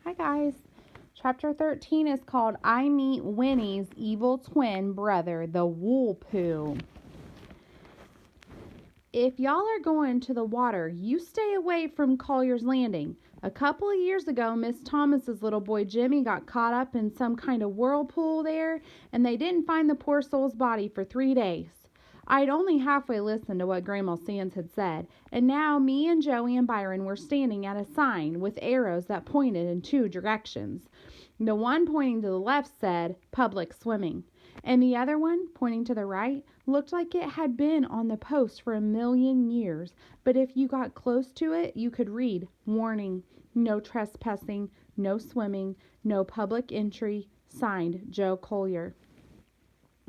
Hi guys. Chapter 13 is called I Meet Winnie's Evil Twin Brother, the Woolpoo. If y'all are going to the water, you stay away from Collier's Landing. A couple of years ago, Miss Thomas's little boy Jimmy got caught up in some kind of whirlpool there, and they didn't find the poor soul's body for 3 days. I'd only halfway listened to what Grandma Sands had said, and now me and Joey and Byron were standing at a sign with arrows that pointed in 2 directions. The one pointing to the left said, "Public Swimming," and the other one, pointing to the right, looked like it had been on the post for 1,000,000 years, but if you got close to it, you could read, "Warning, no trespassing, no swimming, no public entry, signed, Joe Collier."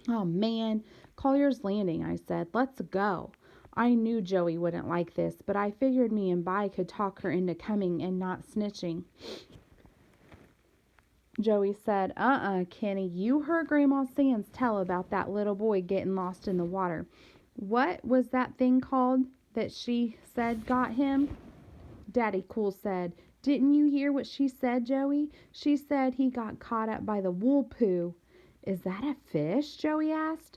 "Oh, man, Collier's Landing," I said. "Let's go." I knew Joey wouldn't like this, but I figured me and Bi could talk her into coming and not snitching. Joey said, Kenny, you heard Grandma Sands tell about that little boy getting lost in the water. What was that thing called that she said got him?" Daddy Cool said, "Didn't you hear what she said, Joey? She said he got caught up by the Woolpoo." "Is that a fish?" Joey asked.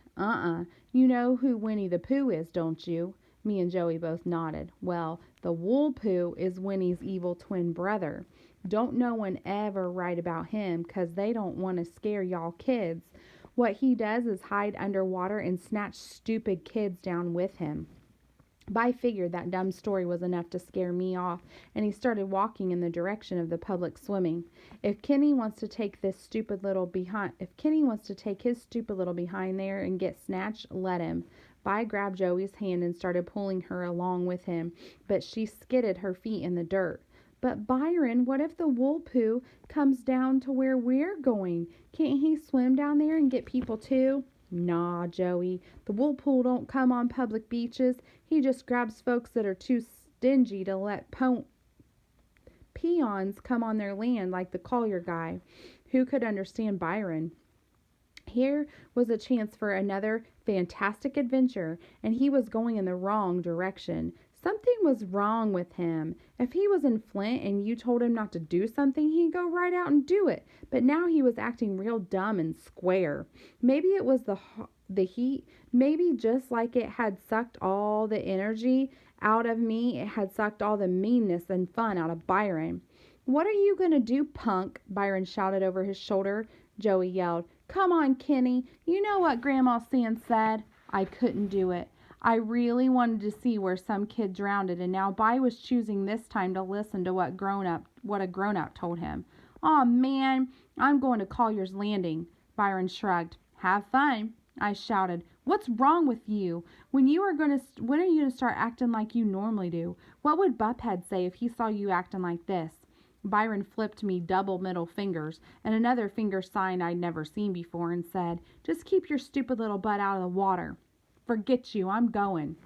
You know who Winnie the Pooh is, don't you?" Me and Joey both nodded. "Well, the Woolpoo is Winnie's evil twin brother. Don't no one ever write about him, 'cause they don't want to scare y'all kids. What he does is hide underwater and snatch stupid kids down with him." Bi figured that dumb story was enough to scare me off, and he started walking in the direction of the public swimming. If Kenny wants to take his stupid little behind there and get snatched, let him. Bi grabbed Joey's hand and started pulling her along with him, but she skidded her feet in the dirt. "But Byron, what if the Woolpoo comes down to where we're going? Can't he swim down there and get people too?" "Nah, Joey, the Woolpoo don't come on public beaches. He just grabs folks that are too stingy to let peons come on their land like the Collier guy." Who could understand Byron? Here was a chance for another fantastic adventure, and he was going in the wrong direction. Something was wrong with him. If he was in Flint and you told him not to do something, he'd go right out and do it. But now he was acting real dumb and square. Maybe it was the heat. Maybe just like it had sucked all the energy out of me, it had sucked all the meanness and fun out of Byron. "What are you going to do, punk?" Byron shouted over his shoulder. Joey yelled, "Come on, Kenny. You know what Grandma Sands said." I couldn't do it. I really wanted to see where some kid drowned it, and now Bi was choosing this time to listen to what a grown-up told him. "Aw, man, I'm going to Collier's Landing." Byron shrugged. "Have fun," I shouted. "What's wrong with you? When are you going to start acting like you normally do? What would Buphead say if he saw you acting like this?" Byron flipped me double middle fingers and another finger sign I'd never seen before and said, "Just keep your stupid little butt out of the water." "Forget you, I'm going."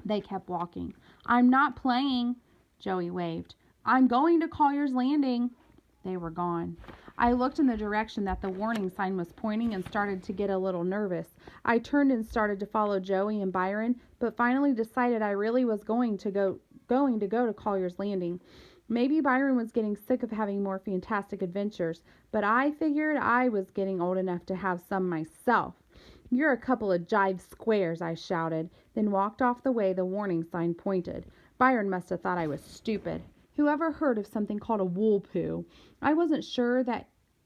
They kept walking. "I'm not playing." Joey waved. "I'm going to Collier's Landing." They were gone. I looked in the direction that the warning sign was pointing and started to get a little nervous. I turned and started to follow Joey and Byron, but finally decided I really was going to go to Collier's Landing. Maybe Byron was getting sick of having more fantastic adventures, but I figured I was getting old enough to have some myself. "You're a couple of jive squares," I shouted, then walked off the way the warning sign pointed. Byron must have thought I was stupid. Whoever heard of something called a Woolpoo? I wasn't sure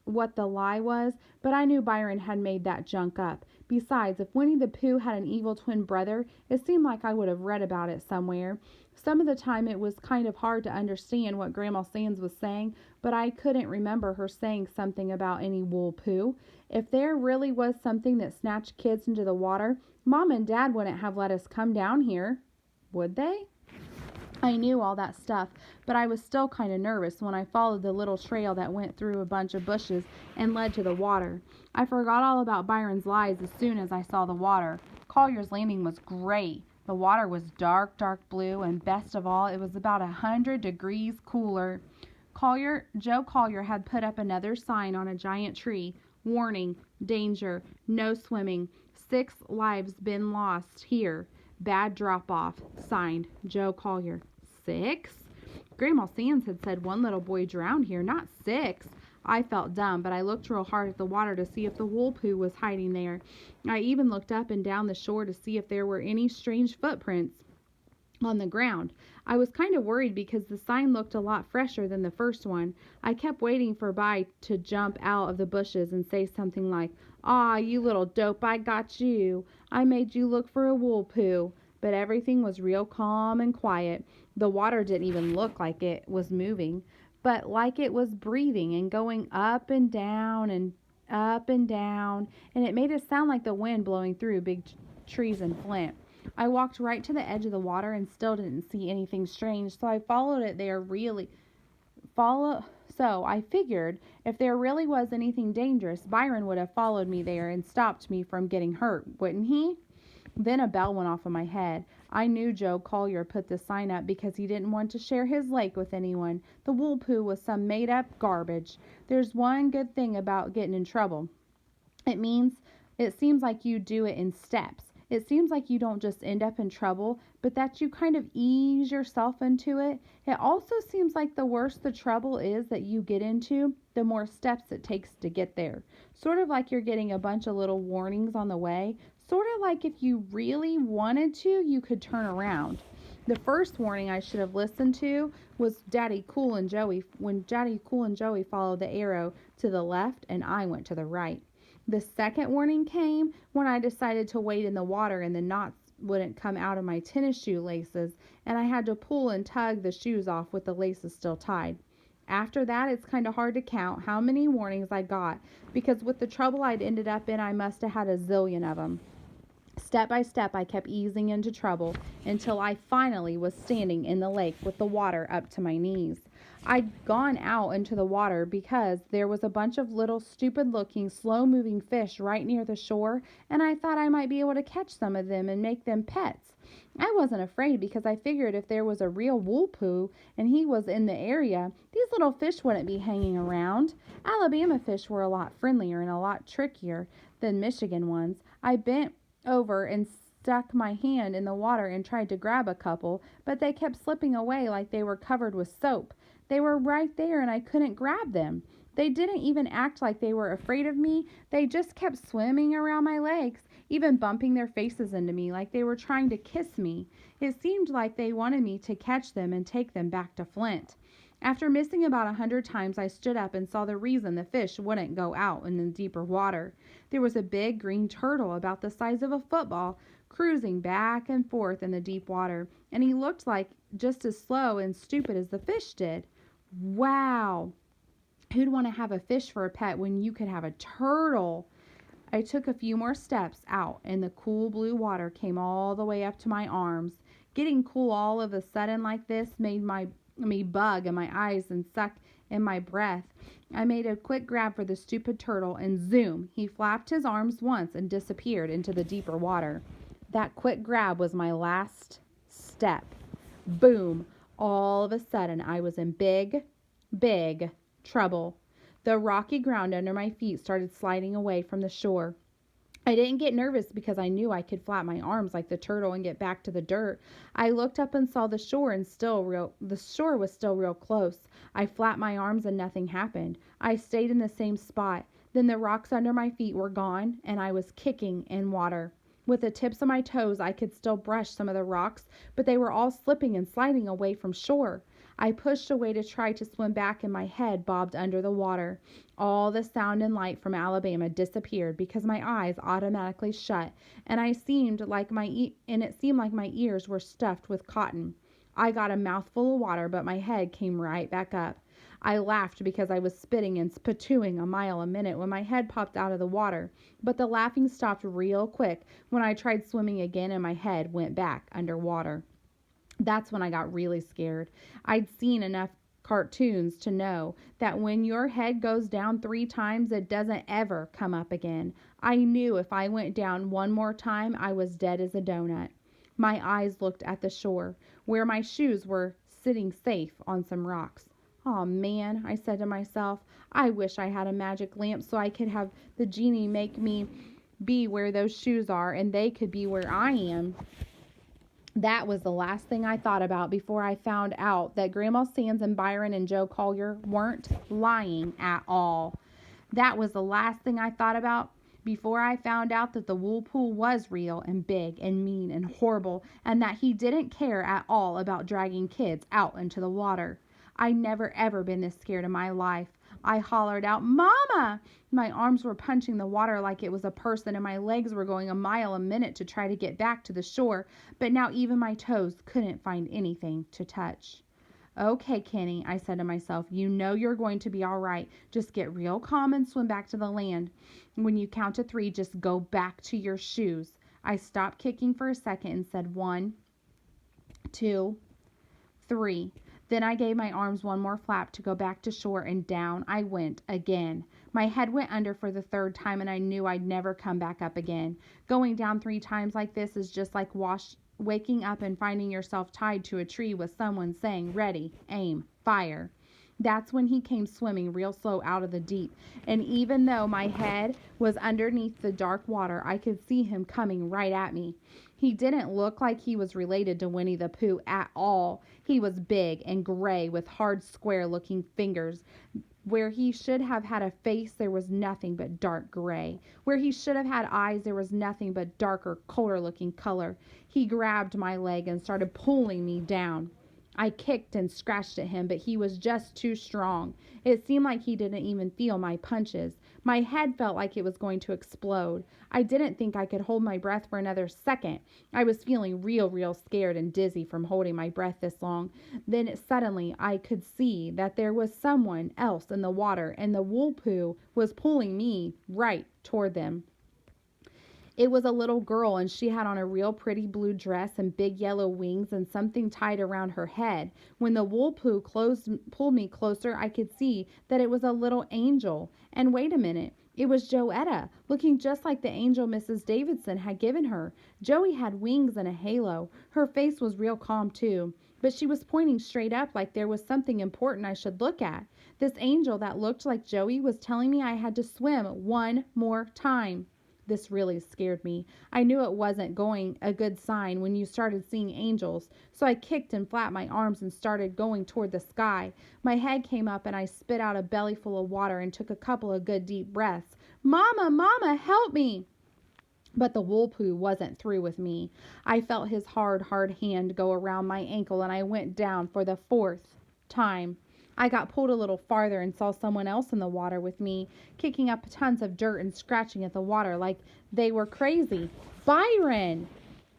what the lie was, but I knew Byron had made that junk up. Besides, if Winnie the Pooh had an evil twin brother, it seemed like I would have read about it somewhere. Some of the time it was kind of hard to understand what Grandma Sands was saying, but I couldn't remember her saying something about any Woolpoo. If there really was something that snatched kids into the water, Mom and Dad wouldn't have let us come down here, would they? I knew all that stuff, but I was still kind of nervous when I followed the little trail that went through a bunch of bushes and led to the water. I forgot all about Byron's lies as soon as I saw the water. Collier's Landing was great. The water was dark, dark blue, and best of all, it was about 100 degrees cooler. Joe Collier had put up another sign on a giant tree. "Warning, danger, no swimming. 6 lives been lost here. Bad drop-off. Signed, Joe Collier." 6? Grandma Sands had said one little boy drowned here, not 6. I felt dumb, but I looked real hard at the water to see if the wool poo was hiding there. I even looked up and down the shore to see if there were any strange footprints on the ground. I was kind of worried because the sign looked a lot fresher than the first one. I kept waiting for Bai to jump out of the bushes and say something like, "Aw, you little dope, I got you. I made you look for a wool poo." But everything was real calm and quiet. The water didn't even look like it was moving, but like it was breathing and going up and down and up and down, and it made a sound like the wind blowing through big trees in Flint. I walked right to the edge of the water and still didn't see anything strange, so I followed it there so I figured if there really was anything dangerous, Byron would have followed me there and stopped me from getting hurt, wouldn't he? Then a bell went off in my head. I knew Joe Collier put the sign up because he didn't want to share his lake with anyone. The wool poo was some made up garbage. There's one good thing about getting in trouble. It seems like you do it in steps. It seems like you don't just end up in trouble, but that you kind of ease yourself into it. It also seems like the worse the trouble is that you get into, the more steps it takes to get there. Sort of like you're getting a bunch of little warnings on the way. Sort of like if you really wanted to, you could turn around. The first warning I should have listened to was Daddy Cool and Joey, when Daddy Cool and Joey followed the arrow to the left and I went to the right. The second warning came when I decided to wade in the water and the knots wouldn't come out of my tennis shoe laces, and I had to pull and tug the shoes off with the laces still tied. After that, it's kind of hard to count how many warnings I got, because with the trouble I'd ended up in, I must have had a zillion of them. Step by step, I kept easing into trouble until I finally was standing in the lake with the water up to my knees. I'd gone out into the water because there was a bunch of little stupid-looking, slow-moving fish right near the shore, and I thought I might be able to catch some of them and make them pets. I wasn't afraid because I figured if there was a real wool poo and he was in the area, these little fish wouldn't be hanging around. Alabama fish were a lot friendlier and a lot trickier than Michigan ones. I bent over and stuck my hand in the water and tried to grab a couple, but they kept slipping away like they were covered with soap. They were right there and I couldn't grab them. They didn't even act like they were afraid of me. They just kept swimming around my legs, even bumping their faces into me like they were trying to kiss me. It seemed like they wanted me to catch them and take them back to Flint. After missing about 100 times, I stood up and saw the reason the fish wouldn't go out in the deeper water. There was a big green turtle about the size of a football cruising back and forth in the deep water, and he looked like just as slow and stupid as the fish did. Wow! Who'd want to have a fish for a pet when you could have a turtle? I took a few more steps out, and the cool blue water came all the way up to my arms. Getting cool all of a sudden like this made me bug in my eyes and suck in my breath. I made a quick grab for the stupid turtle, and zoom, he flapped his arms once and disappeared into the deeper water. That quick grab was my last step. Boom! All of a sudden, I was in big, big trouble. The rocky ground under my feet started sliding away from the shore. I didn't get nervous because I knew I could flap my arms like the turtle and get back to the dirt. I looked up and saw the shore was still real close. I flapped my arms and nothing happened. I stayed in the same spot. Then the rocks under my feet were gone and I was kicking in water. With the tips of my toes, I could still brush some of the rocks, but they were all slipping and sliding away from shore. I pushed away to try to swim back and my head bobbed under the water. All the sound and light from Alabama disappeared because my eyes automatically shut, and it seemed like my ears were stuffed with cotton. I got a mouthful of water, but my head came right back up. I laughed because I was spitting and spitooing a mile a minute when my head popped out of the water, but the laughing stopped real quick when I tried swimming again and my head went back underwater. That's when I got really scared. I'd seen enough cartoons to know that when your head goes down 3 times, it doesn't ever come up again. I knew if I went down one more time, I was dead as a donut. My eyes looked at the shore, where my shoes were sitting safe on some rocks. "Aw, man," I said to myself, "I wish I had a magic lamp so I could have the genie make me be where those shoes are and they could be where I am." That was the last thing I thought about before I found out that Grandma Sands and Byron and Joe Collier weren't lying at all. That was the last thing I thought about before I found out that the Wool Pool was real and big and mean and horrible, and that he didn't care at all about dragging kids out into the water. I never ever been this scared in my life. I hollered out, "Mama!" My arms were punching the water like it was a person, and my legs were going a mile a minute to try to get back to the shore, but now even my toes couldn't find anything to touch. "Okay, Kenny," I said to myself, "you know you're going to be all right. Just get real calm and swim back to the land. When you count to 3, just go back to your shoes." I stopped kicking for a second and said 1, 2, 3. Then I gave my arms one more flap to go back to shore, and down I went again. My head went under for the 3rd time, and I knew I'd never come back up again. Going down 3 times like this is just like waking up and finding yourself tied to a tree with someone saying, "Ready, aim, fire." That's when he came swimming real slow out of the deep, and even though my head was underneath the dark water, I could see him coming right at me. He didn't look like he was related to Winnie the Pooh at all. He was big and gray with hard, square-looking fingers. Where he should have had a face, there was nothing but dark gray. Where he should have had eyes, there was nothing but darker, colder-looking color. He grabbed my leg and started pulling me down. I kicked and scratched at him, but he was just too strong. It seemed like he didn't even feel my punches. My head felt like it was going to explode. I didn't think I could hold my breath for another second. I was feeling real scared and dizzy from holding my breath this long. Then suddenly I could see that there was someone else in the water, and the Wool Pooh was pulling me right toward them. It was a little girl, and she had on a real pretty blue dress and big yellow wings and something tied around her head. When the Wool Pooh pulled me closer, I could see that it was a little angel. And wait a minute, it was Joetta, looking just like the angel Mrs. Davidson had given her. Joey had wings and a halo. Her face was real calm too, but she was pointing straight up like there was something important I should look at. This angel that looked like Joey was telling me I had to swim one more time. This really scared me. I knew it wasn't going a good sign when you started seeing angels, so I kicked and flapped my arms and started going toward the sky. My head came up and I spit out a bellyful of water and took a couple of good deep breaths. "Mama, Mama, help me!" But the Wool Pooh wasn't through with me. I felt his hard hand go around my ankle, and I went down for the 4th time. I got pulled a little farther and saw someone else in the water with me, kicking up tons of dirt and scratching at the water like they were crazy. Byron!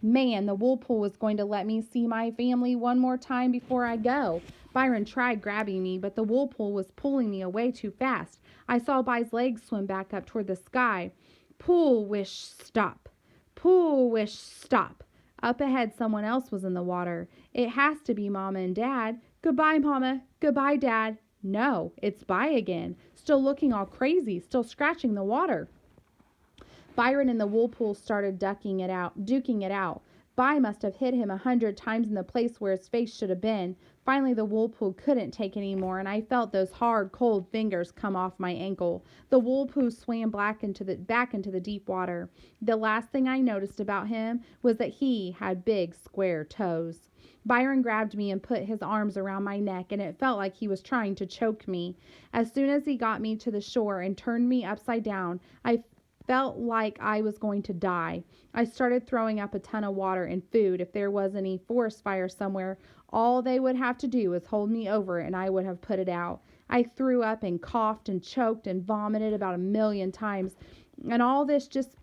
Man, the Wool Pool was going to let me see my family one more time before I go. Byron tried grabbing me, but the Wool Pool was pulling me away too fast. I saw By's legs swim back up toward the sky. Pull, wish, stop. Pull, wish, stop. Up ahead, someone else was in the water. It has to be Mama and Dad. "Goodbye, Mama. Goodbye, Dad." No, it's By again, still looking all crazy, still scratching the water. Byron and the Wool Pool started duking it out. By must have hit him 100 times in the place where his face should have been. Finally, the Wool Pool couldn't take any more, and I felt those hard, cold fingers come off my ankle. The Wool Pool swam back into the deep water. The last thing I noticed about him was that he had big, square toes. Byron grabbed me and put his arms around my neck, and it felt like he was trying to choke me. As soon as he got me to the shore and turned me upside down, I felt like I was going to die. I started throwing up a ton of water and food. If there was any forest fire somewhere, all they would have to do was hold me over and I would have put it out. I threw up and coughed and choked and vomited about 1,000,000 times, and all this just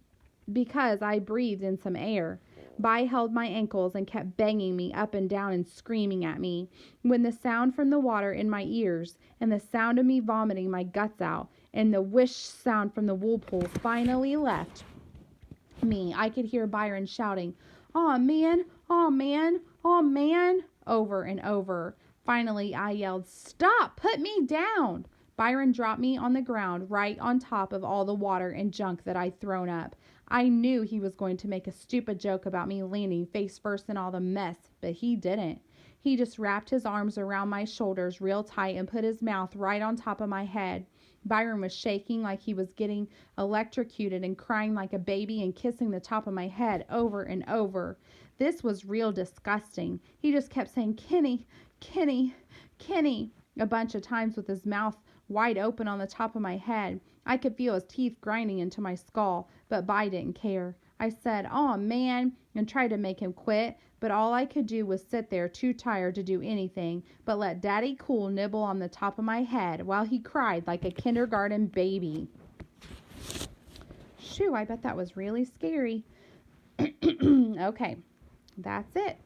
because I breathed in some air. By held my ankles and kept banging me up and down and screaming at me. When the sound from the water in my ears and the sound of me vomiting my guts out and the whish sound from the Wool Pool finally left me, I could hear Byron shouting, "Aw, man, aw, man, aw, man," over and over. Finally, I yelled, "Stop! Put me down!" Byron dropped me on the ground right on top of all the water and junk that I'd thrown up. I knew he was going to make a stupid joke about me landing face first in all the mess, but he didn't. He just wrapped his arms around my shoulders real tight and put his mouth right on top of my head. Byron was shaking like he was getting electrocuted and crying like a baby and kissing the top of my head over and over. This was real disgusting. He just kept saying, Kenny, Kenny, Kenny, a bunch of times with his mouth wide open on the top of my head. I could feel his teeth grinding into my skull, but Vi didn't care. I said, "Aw, man," and tried to make him quit, but all I could do was sit there too tired to do anything but let Daddy Cool nibble on the top of my head while he cried like a kindergarten baby. Shoo, I bet that was really scary. Okay, that's it.